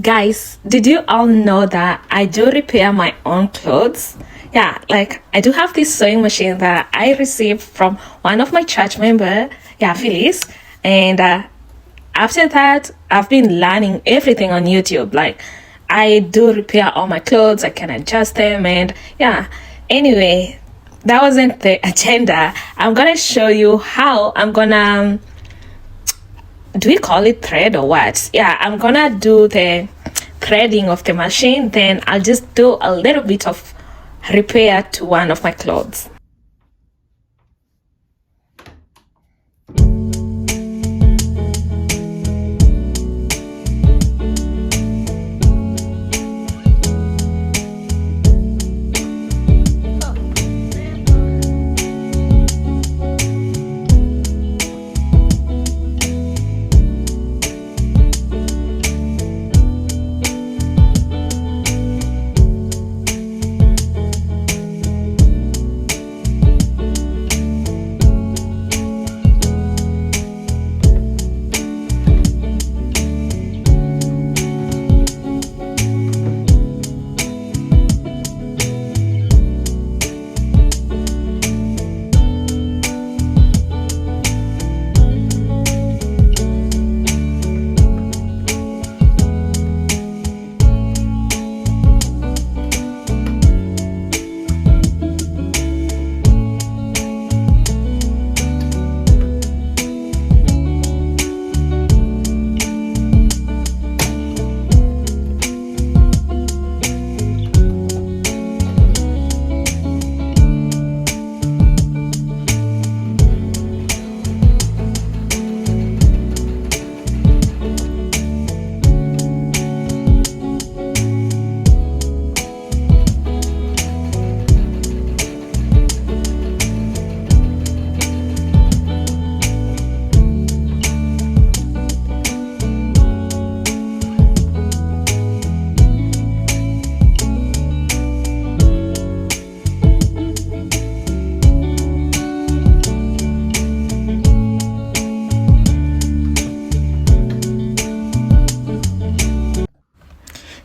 Guys, did you all know that I do repair my own clothes? Yeah, like I do have this sewing machine that I received from one of my church member, yeah, Phyllis. And after that, I've been learning everything on YouTube. Like I do repair all my clothes, I can adjust them, and yeah. Anyway, that wasn't the agenda. I'm gonna show you how I'm gonna, do we call it thread or what? Yeah, I'm gonna do the threading of the machine, then I'll just do a little bit of repair to one of my clothes.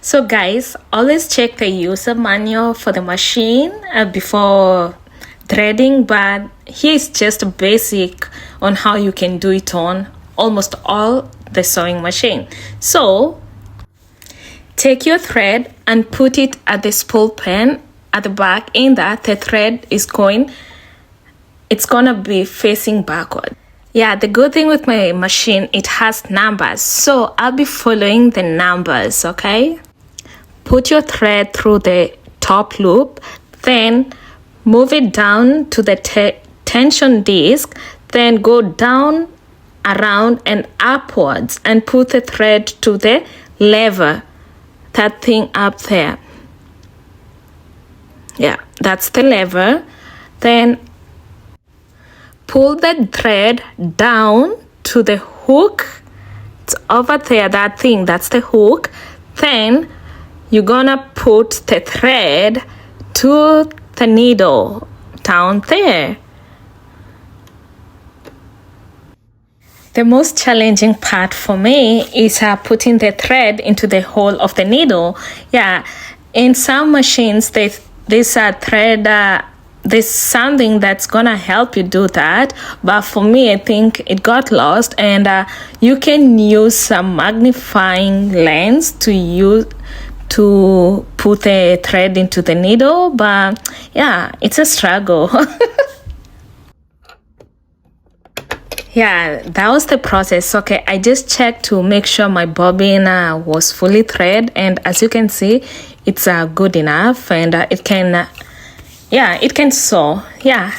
So guys, always check the user manual for the machine before threading, but here is just a basic on how you can do it on almost all the sewing machine. So take your thread and put it at the spool pen at the back, in that the thread is it's gonna be facing backward. Yeah, the good thing with my machine, it has numbers, so I'll be following the numbers, okay? Put your thread through the top loop, then move it down to the tension disc, then go down, around and upwards and put the thread to the lever, that thing up there. Yeah, that's the lever. Then pull the thread down to the hook. It's over there, that thing, that's the hook. Then you're gonna put the thread to the needle down there. The most challenging part for me is putting the thread into the hole of the needle. Yeah, in some machines, there's something that's gonna help you do that, but for me, I think it got lost, and you can use some magnifying lens to put the thread into the needle, but yeah, it's a struggle. Yeah, that was the process. Okay, I just checked to make sure my bobbin was fully thread, and as you can see, it's good enough, and it can sew. Yeah.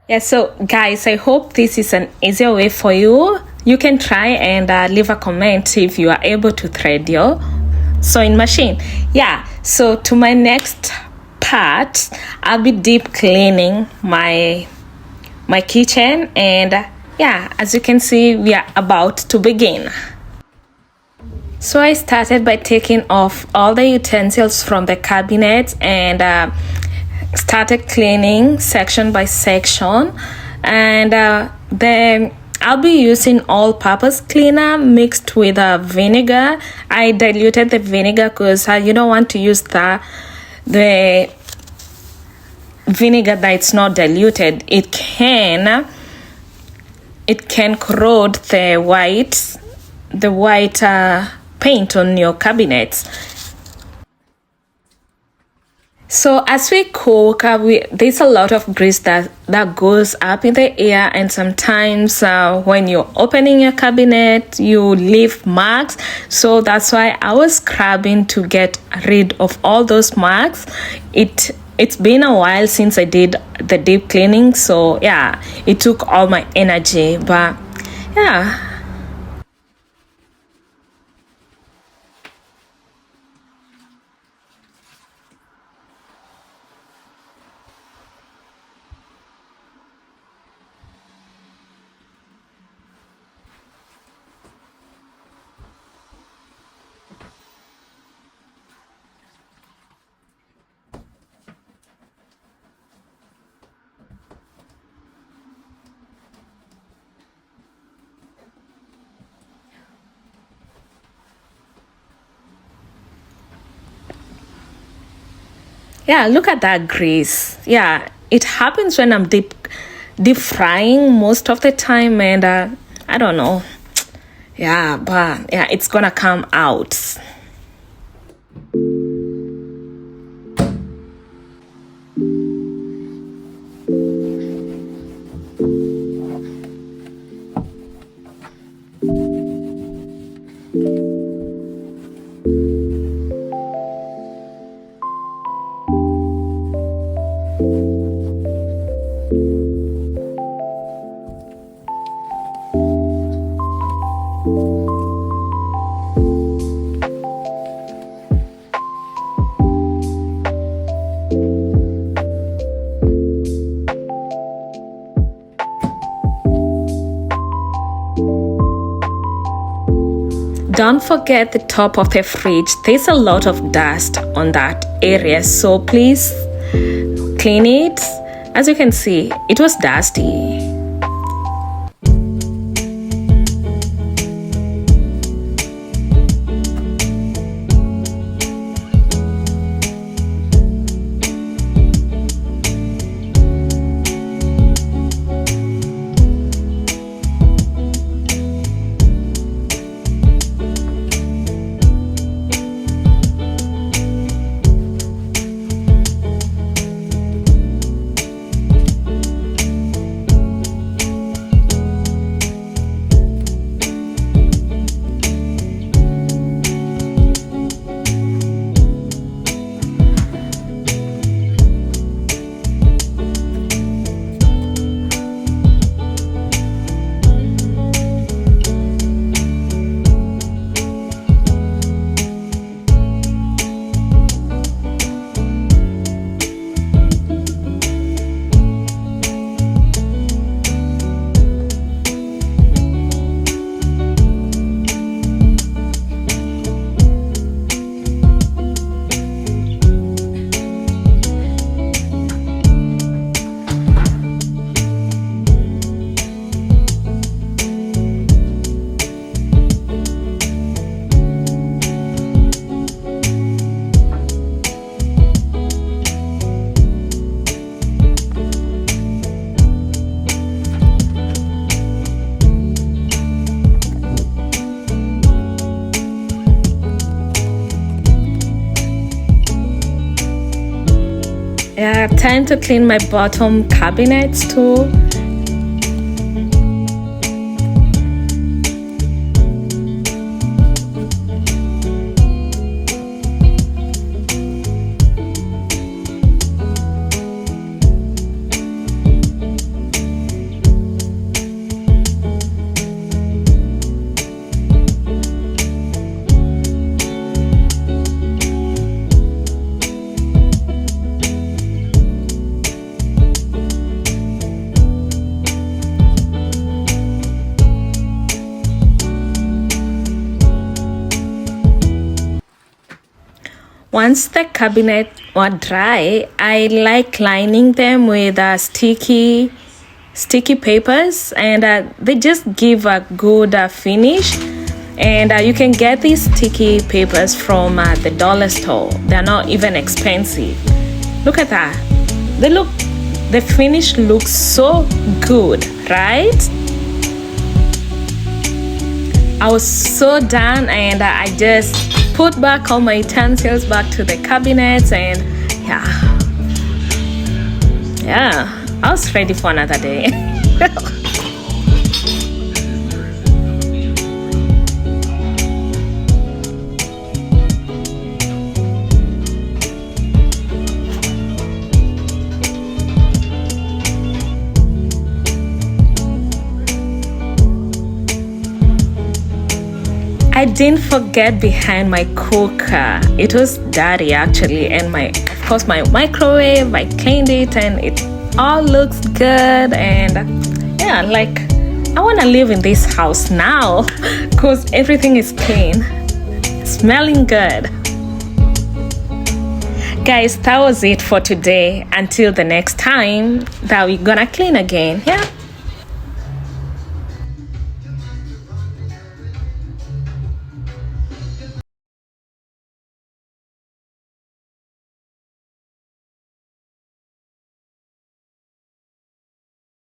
Yeah, so guys, I hope this is an easier way for you. You can try and leave a comment if you are able to thread your sewing machine. Yeah, so to my next part, I'll be deep cleaning my kitchen, and yeah, as you can see, we are about to begin. So I started by taking off all the utensils from the cabinet and started cleaning section by section, and then I'll be using all-purpose cleaner mixed with vinegar. I diluted the vinegar because you don't want to use the vinegar that's not diluted. It can corrode the white paint on your cabinets. So as we cook, there's a lot of grease that goes up in the air, and sometimes when you're opening your cabinet, you leave marks. So that's why I was scrubbing to get rid of all those marks. It's been a while since I did the deep cleaning, so yeah, it took all my energy, but yeah. Yeah, look at that grease. Yeah, it happens when I'm deep frying most of the time, and I don't know. Yeah, but yeah, it's gonna come out. Don't forget the top of the fridge. There's a lot of dust on that area, so please clean it. As you can see, it was dusty. Yeah, time to clean my bottom cabinets too. Once the cabinet were dry, I like lining them with sticky papers, and they just give a good finish. And you can get these sticky papers from the dollar store. They're not even expensive. Look at that. The finish looks so good, right? I was so done, and I just put back all my utensils back to the cabinets, and yeah, I was ready for another day. I didn't forget behind my cooker. It was dirty actually, and of course my microwave, I cleaned it and it all looks good. And yeah, like I want to live in this house now because everything is clean, smelling good. Guys, that was it for today. Until the next time that we're gonna clean again. Yeah.